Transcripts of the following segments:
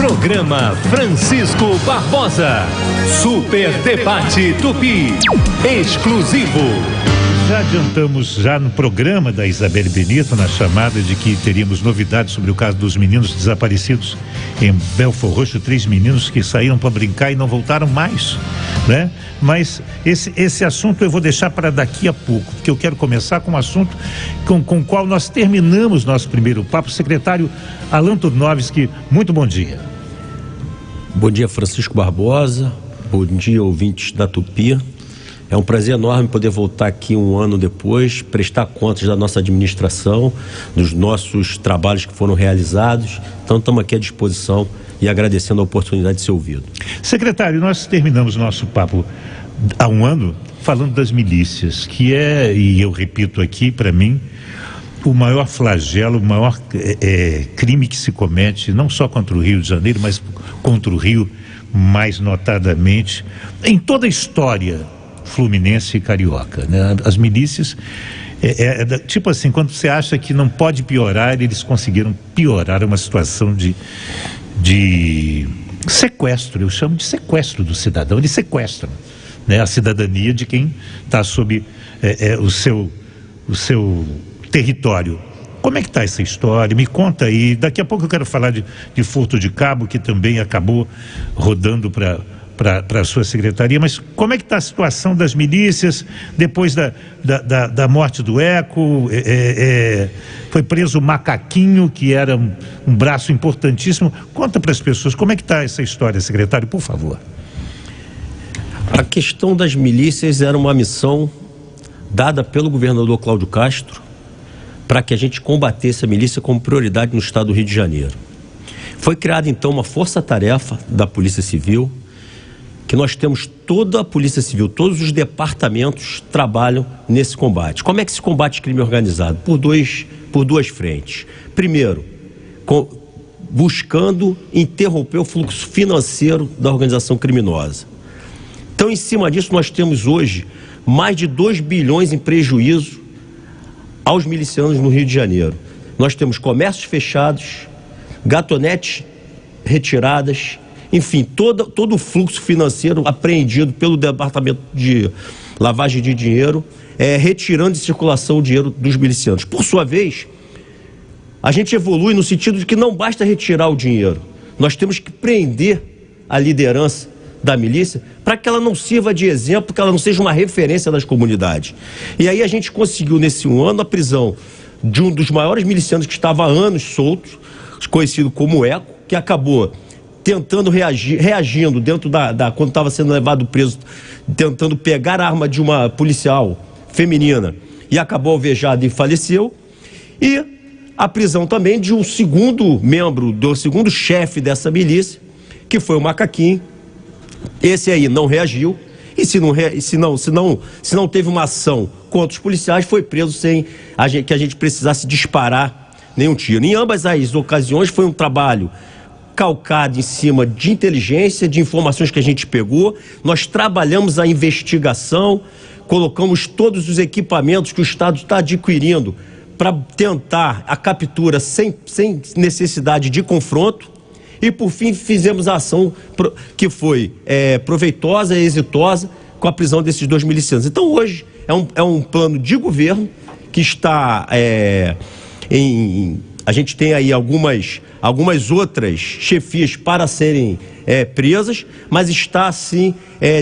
Programa Francisco Barbosa. Super Debate Tupi. Exclusivo. Já adiantamos no programa da Isabelle Benito, na chamada de que teríamos novidades sobre o caso dos meninos desaparecidos em Belford Roxo, 3 meninos que saíram para brincar e não voltaram mais, né? Mas esse assunto eu vou deixar para daqui a pouco, porque eu quero começar com um assunto com o qual nós terminamos nosso primeiro papo. Secretário Alan Turnovski, muito bom dia. Bom dia, Francisco Barbosa. Bom dia, ouvintes da Tupi. É um prazer enorme poder voltar aqui um ano depois, prestar contas da nossa administração, dos nossos trabalhos que foram realizados. Então, estamos aqui à disposição e agradecendo a oportunidade de ser ouvido. Secretário, nós terminamos nosso papo há um ano falando das milícias, que é, e eu repito aqui, para mim, o maior flagelo, o maior crime que se comete, não só contra o Rio de Janeiro, mas contra o Rio, mais notadamente, em toda a história fluminense e carioca, né? As milícias, tipo assim, quando você acha que não pode piorar, eles conseguiram piorar uma situação de sequestro. Eu chamo de sequestro do cidadão. Eles sequestram, né, a cidadania de quem está sob o seu território. Como é que está essa história? Me conta aí. Daqui a pouco eu quero falar de Furto de Cabo, que também acabou rodando para a sua secretaria, mas como é que está a situação das milícias depois da morte do Eco? Foi preso o Macaquinho, que era um braço importantíssimo. Conta para as pessoas como é que está essa história, secretário, por favor. A questão das milícias era uma missão dada pelo governador Cláudio Castro para que a gente combatesse a milícia como prioridade no estado do Rio de Janeiro. Foi criada então uma força-tarefa da Polícia Civil, que nós temos toda a Polícia Civil, todos os departamentos trabalham nesse combate. Como é que se combate crime organizado? Por duas frentes. Primeiro, buscando interromper o fluxo financeiro da organização criminosa. Então, em cima disso, nós temos hoje mais de 2 bilhões em prejuízo aos milicianos no Rio de Janeiro. Nós temos comércios fechados, gatonetes retiradas, enfim, todo o fluxo financeiro apreendido pelo Departamento de Lavagem de Dinheiro, retirando de circulação o dinheiro dos milicianos. Por sua vez, a gente evolui no sentido de que não basta retirar o dinheiro, nós temos que prender a liderança da milícia para que ela não sirva de exemplo, que ela não seja uma referência das comunidades. E aí a gente conseguiu nesse um ano a prisão de um dos maiores milicianos que estava há anos soltos, conhecido como Eco, que acabou tentando reagindo dentro quando estava sendo levado preso, tentando pegar a arma de uma policial feminina e acabou alvejado e faleceu. E a prisão também de um segundo membro, do segundo chefe dessa milícia, que foi o Macaquinho. Esse aí não reagiu e se não teve uma ação contra os policiais, foi preso sem que a gente precisasse disparar nenhum tiro. Em ambas as ocasiões foi um trabalho calcado em cima de inteligência, de informações que a gente pegou. Nós trabalhamos a investigação, colocamos todos os equipamentos que o Estado está adquirindo para tentar a captura sem necessidade de confronto. E, por fim, fizemos a ação que foi proveitosa e exitosa com a prisão desses 2 milicianos. Então, hoje, é um plano de governo que está a gente tem aí algumas outras chefias para serem presas, mas está, assim,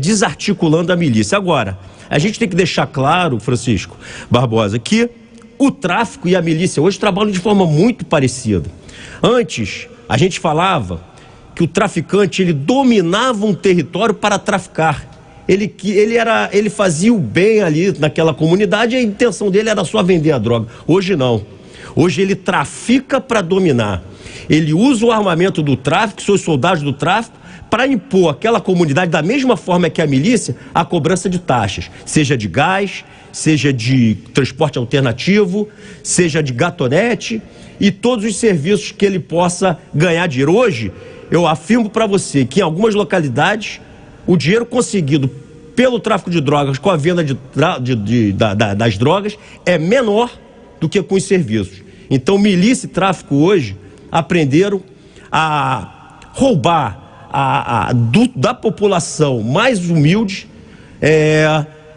desarticulando a milícia. Agora, a gente tem que deixar claro, Francisco Barbosa, que o tráfico e a milícia hoje trabalham de forma muito parecida. Antes, a gente falava que o traficante, ele dominava um território para traficar. Ele fazia o bem ali naquela comunidade e a intenção dele era só vender a droga. Hoje não. Hoje ele trafica para dominar. Ele usa o armamento do tráfico, seus soldados do tráfico, para impor àquela comunidade, da mesma forma que a milícia, a cobrança de taxas, seja de gás, seja de transporte alternativo, seja de gatonete e todos os serviços que ele possa ganhar dinheiro. Hoje, eu afirmo para você que em algumas localidades, o dinheiro conseguido pelo tráfico de drogas, com a venda das drogas, é menor do que com os serviços. Então, milícia e tráfico hoje aprenderam a roubar da população mais humilde,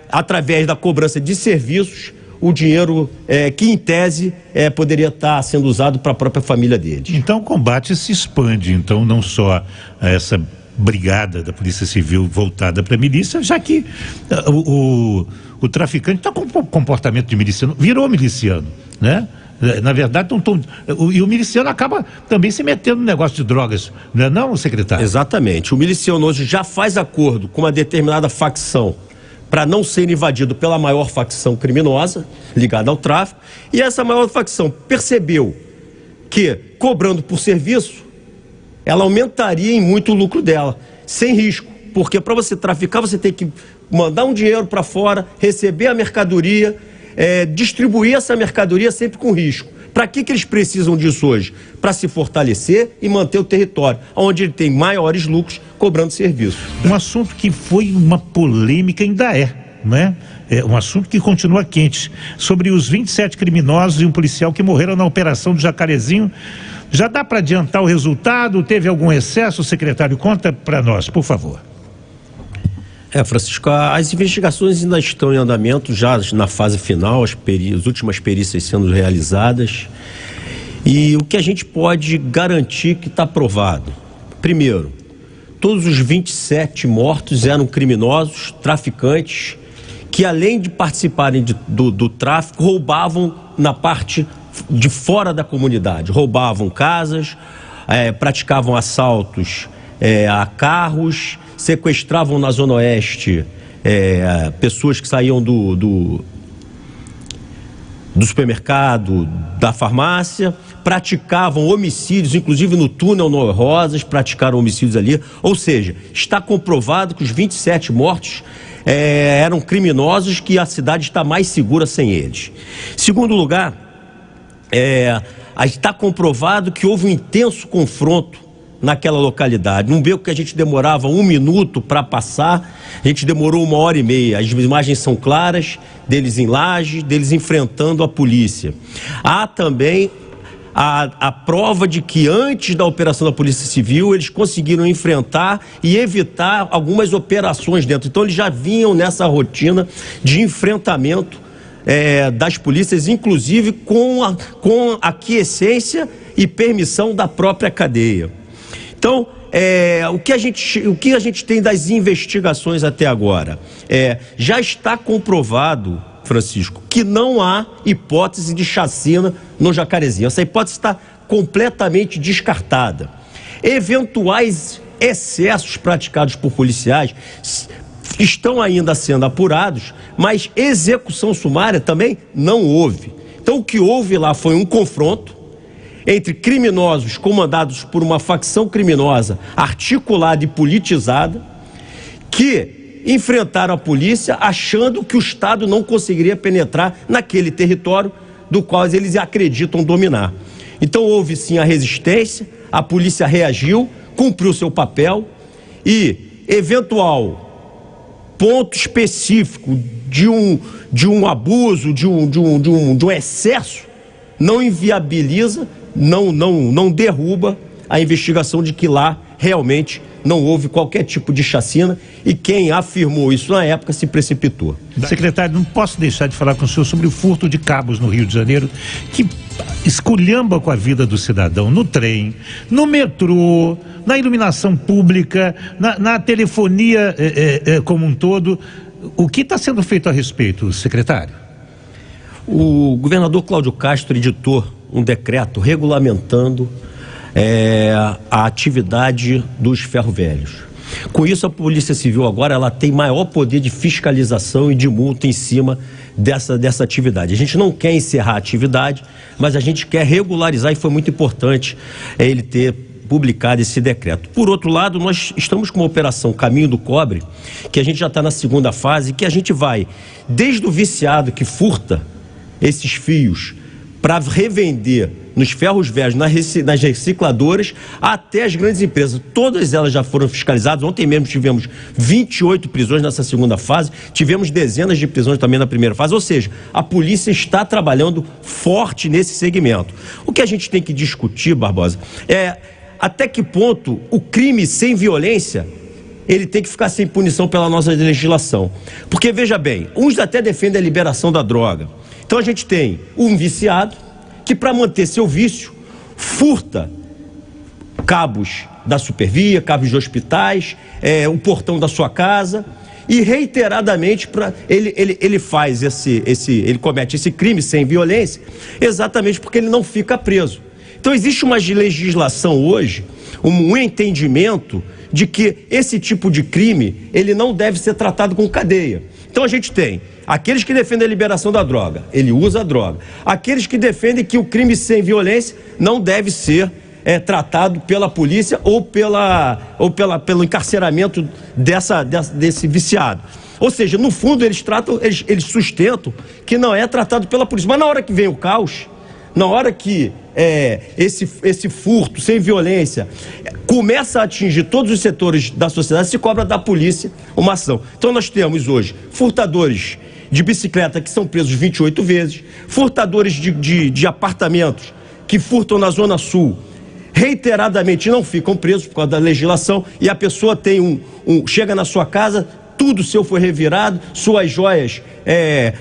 através da cobrança de serviços, o dinheiro que, em tese, poderia estar sendo usado para a própria família deles. Então o combate se expande, então, não só a essa brigada da Polícia Civil voltada para a milícia, já que o traficante está com comportamento de miliciano, virou miliciano, né? Na verdade, e o miliciano acaba também se metendo no negócio de drogas, não é não, secretário? Exatamente. O miliciano hoje já faz acordo com uma determinada facção para não ser invadido pela maior facção criminosa ligada ao tráfico, e essa maior facção percebeu que, cobrando por serviço, ela aumentaria em muito o lucro dela, sem risco, porque para você traficar você tem que mandar um dinheiro para fora, receber a mercadoria, distribuir essa mercadoria sempre com risco. Para que eles precisam disso hoje? Para se fortalecer e manter o território, onde ele tem maiores lucros cobrando serviço. Um assunto que foi uma polêmica, ainda né? É um assunto que continua quente, sobre os 27 criminosos e um policial que morreram na operação do Jacarezinho. Já dá para adiantar o resultado? Teve algum excesso, secretário? Conta para nós, por favor. Francisco, as investigações ainda estão em andamento, já na fase final, as últimas perícias sendo realizadas. E o que a gente pode garantir que está provado? Primeiro, todos os 27 mortos eram criminosos, traficantes, que além de participarem do tráfico, roubavam na parte de fora da comunidade. Roubavam casas, praticavam assaltos a carros, sequestravam na Zona Oeste pessoas que saíam do supermercado, da farmácia, praticavam homicídios, inclusive no túnel Noé Rosas, praticaram homicídios ali. Ou seja, está comprovado que os 27 mortos eram criminosos, que a cidade está mais segura sem eles. Segundo lugar, está comprovado que houve um intenso confronto naquela localidade. Num beco que a gente demorava 1 minuto para passar, a gente demorou 1h30. As imagens são claras, deles em laje, deles enfrentando a polícia. Há também a prova de que antes da operação da Polícia Civil eles conseguiram enfrentar e evitar algumas operações dentro. Então eles já vinham nessa rotina de enfrentamento das polícias, inclusive com aquiescência e permissão da própria cadeia. Então, o que a gente tem das investigações até agora? Já está comprovado, Francisco, que não há hipótese de chacina no Jacarezinho. Essa hipótese está completamente descartada. Eventuais excessos praticados por policiais estão ainda sendo apurados, mas execução sumária também não houve. Então, o que houve lá foi um confronto entre criminosos comandados por uma facção criminosa articulada e politizada, que enfrentaram a polícia achando que o Estado não conseguiria penetrar naquele território do qual eles acreditam dominar. Então houve sim a resistência, a polícia reagiu, cumpriu seu papel e eventual ponto específico de um abuso, de um excesso, não inviabiliza, não derruba a investigação de que lá realmente não houve qualquer tipo de chacina, e quem afirmou isso na época se precipitou. Secretário, não posso deixar de falar com o senhor sobre o furto de cabos no Rio de Janeiro, que esculhamba com a vida do cidadão, no trem, no metrô, na iluminação pública, na telefonia como um todo. O que está sendo feito a respeito, secretário? O governador Cláudio Castro editou um decreto regulamentando a atividade dos ferro-velhos. Com isso, a Polícia Civil agora ela tem maior poder de fiscalização e de multa em cima dessa atividade. A gente não quer encerrar a atividade, mas a gente quer regularizar, e foi muito importante ele ter publicado esse decreto. Por outro lado, nós estamos com uma operação Caminho do Cobre, que a gente já está na segunda fase, que a gente vai desde o viciado que furta esses fios para revender nos ferros velhos, nas recicladoras, até as grandes empresas. Todas elas já foram fiscalizadas. Ontem mesmo tivemos 28 prisões nessa segunda fase, tivemos dezenas de prisões também na primeira fase, ou seja, a polícia está trabalhando forte nesse segmento. O que a gente tem que discutir, Barbosa, até que ponto o crime sem violência ele tem que ficar sem punição pela nossa legislação. Porque, veja bem, uns até defendem a liberação da droga. Então a gente tem um viciado que, para manter seu vício, furta cabos da supervia, cabos de hospitais, o portão da sua casa, e reiteradamente ele comete esse crime sem violência, exatamente porque ele não fica preso. Então existe uma legislação hoje, um entendimento de que esse tipo de crime ele não deve ser tratado com cadeia. Então a gente tem aqueles que defendem a liberação da droga, ele usa a droga. Aqueles que defendem que o crime sem violência não deve ser tratado pela polícia ou pelo encarceramento desse viciado. Ou seja, no fundo eles sustentam que não é tratado pela polícia. Mas na hora que vem o caos, na hora que esse furto sem violência começa a atingir todos os setores da sociedade, se cobra da polícia uma ação. Então nós temos hoje furtadores de bicicleta que são presos 28 vezes, furtadores de apartamentos que furtam na Zona Sul, reiteradamente não ficam presos por causa da legislação, e a pessoa tem chega na sua casa, tudo seu foi revirado, suas joias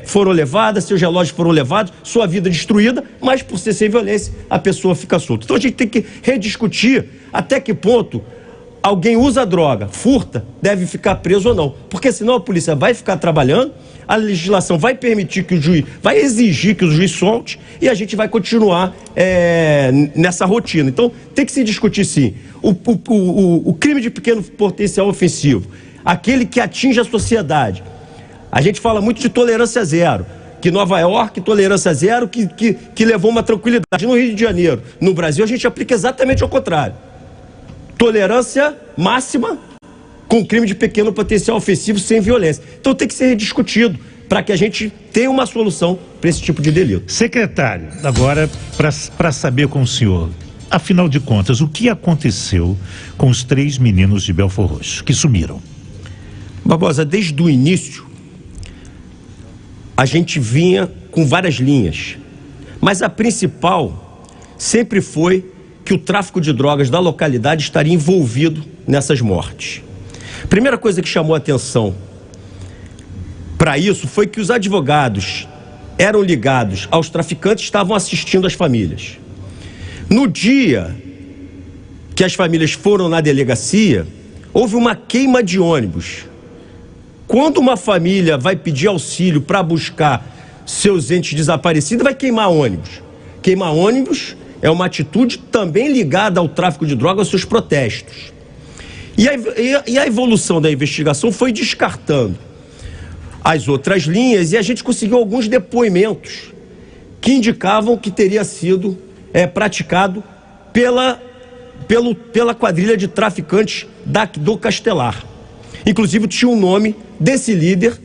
foram levadas, seus relógios foram levados, sua vida destruída, mas por ser sem violência, a pessoa fica solta. Então a gente tem que rediscutir até que ponto alguém usa droga, furta, deve ficar preso ou não. Porque senão a polícia vai ficar trabalhando, a legislação vai permitir que o juiz, vai exigir que o juiz solte, e a gente vai continuar nessa rotina. Então tem que se discutir sim. O crime de pequeno potencial ofensivo, aquele que atinge a sociedade. A gente fala muito de tolerância zero, que Nova York, tolerância zero, que levou uma tranquilidade. No Rio de Janeiro, no Brasil, a gente aplica exatamente ao contrário. Tolerância máxima com crime de pequeno potencial ofensivo sem violência. Então tem que ser rediscutido para que a gente tenha uma solução para esse tipo de delito. Secretário, agora para saber com o senhor, afinal de contas, o que aconteceu com os 3 meninos de Belford Roxo que sumiram? Barbosa, desde o início, a gente vinha com várias linhas, mas a principal sempre foi que o tráfico de drogas da localidade estaria envolvido nessas mortes. Primeira coisa que chamou a atenção para isso foi que os advogados eram ligados aos traficantes, estavam assistindo as famílias. No dia que as famílias foram na delegacia, houve uma queima de ônibus. Quando uma família vai pedir auxílio para buscar seus entes desaparecidos, vai queimar ônibus. Queimar ônibus é uma atitude também ligada ao tráfico de drogas, aos seus protestos. E a evolução da investigação foi descartando as outras linhas, e a gente conseguiu alguns depoimentos que indicavam que teria sido praticado pela quadrilha de traficantes do Castelar. Inclusive tinha o nome desse líder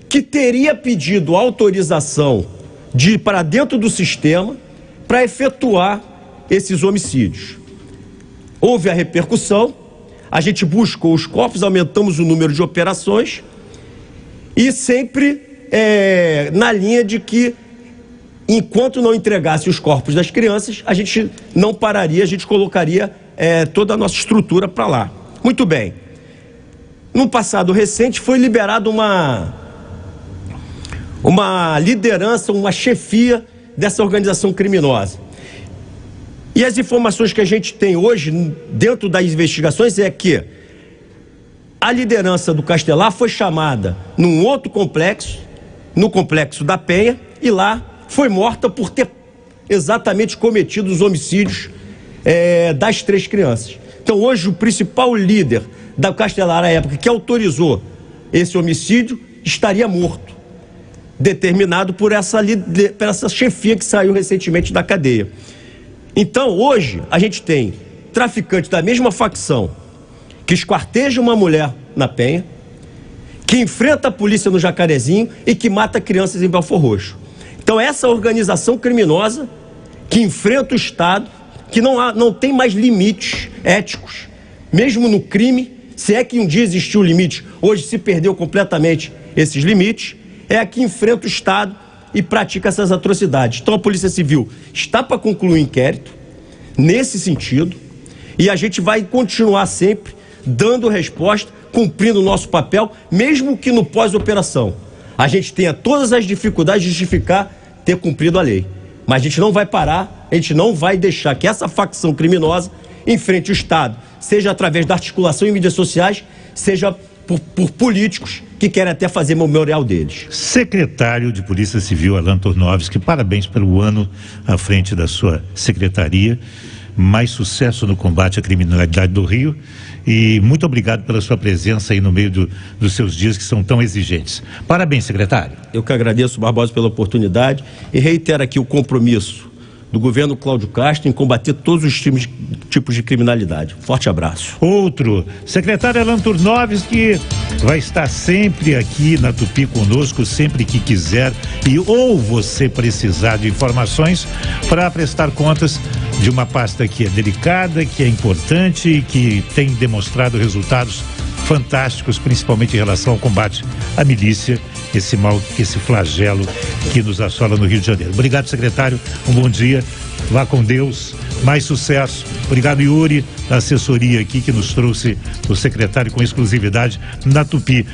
que teria pedido autorização de ir para dentro do sistema para efetuar esses homicídios. Houve a repercussão, a gente buscou os corpos, aumentamos o número de operações e sempre na linha de que enquanto não entregasse os corpos das crianças, a gente não pararia, a gente colocaria toda a nossa estrutura para lá. Muito bem. No passado recente foi liberada uma liderança, uma chefia dessa organização criminosa. E as informações que a gente tem hoje, dentro das investigações, é que a liderança do Castelar foi chamada num outro complexo, no Complexo da Penha, e lá foi morta por ter exatamente cometido os homicídios das 3 crianças. Então hoje o principal líder da Castelar à época que autorizou esse homicídio estaria morto, determinado por essa chefia que saiu recentemente da cadeia. Então hoje a gente tem traficantes da mesma facção que esquarteja uma mulher na Penha, que enfrenta a polícia no Jacarezinho e que mata crianças em Belford Roxo. Então essa organização criminosa que enfrenta o Estado, que não tem mais limites éticos, mesmo no crime, se é que um dia existiu limite, hoje se perdeu completamente esses limites, é a que enfrenta o Estado e pratica essas atrocidades. Então a Polícia Civil está para concluir o inquérito nesse sentido, E a gente vai continuar sempre dando resposta, cumprindo o nosso papel, mesmo que no pós-operação a gente tenha todas as dificuldades de justificar ter cumprido a lei. Mas a gente não vai parar, a gente não vai deixar que essa facção criminosa enfrente o Estado, seja através da articulação em mídias sociais, seja por políticos que querem até fazer memorial deles. Secretário de Polícia Civil, Alan Tornovski, parabéns pelo ano à frente da sua secretaria. Mais sucesso no combate à criminalidade do Rio e muito obrigado pela sua presença aí no meio dos seus dias que são tão exigentes. Parabéns, secretário. Eu que agradeço, Barbosa, pela oportunidade e reitero aqui o compromisso do governo Cláudio Castro em combater todos os tipos de criminalidade. Forte abraço. Outro, secretário Alan Tornovski, que vai estar sempre aqui na Tupi conosco, sempre que quiser e ou você precisar de informações para prestar contas de uma pasta que é delicada, que é importante e que tem demonstrado resultados fantásticos, principalmente em relação ao combate à milícia, esse mal, esse flagelo que nos assola no Rio de Janeiro. Obrigado, secretário, um bom dia, vá com Deus, mais sucesso. Obrigado, Yuri, da assessoria aqui que nos trouxe o secretário com exclusividade na Tupi.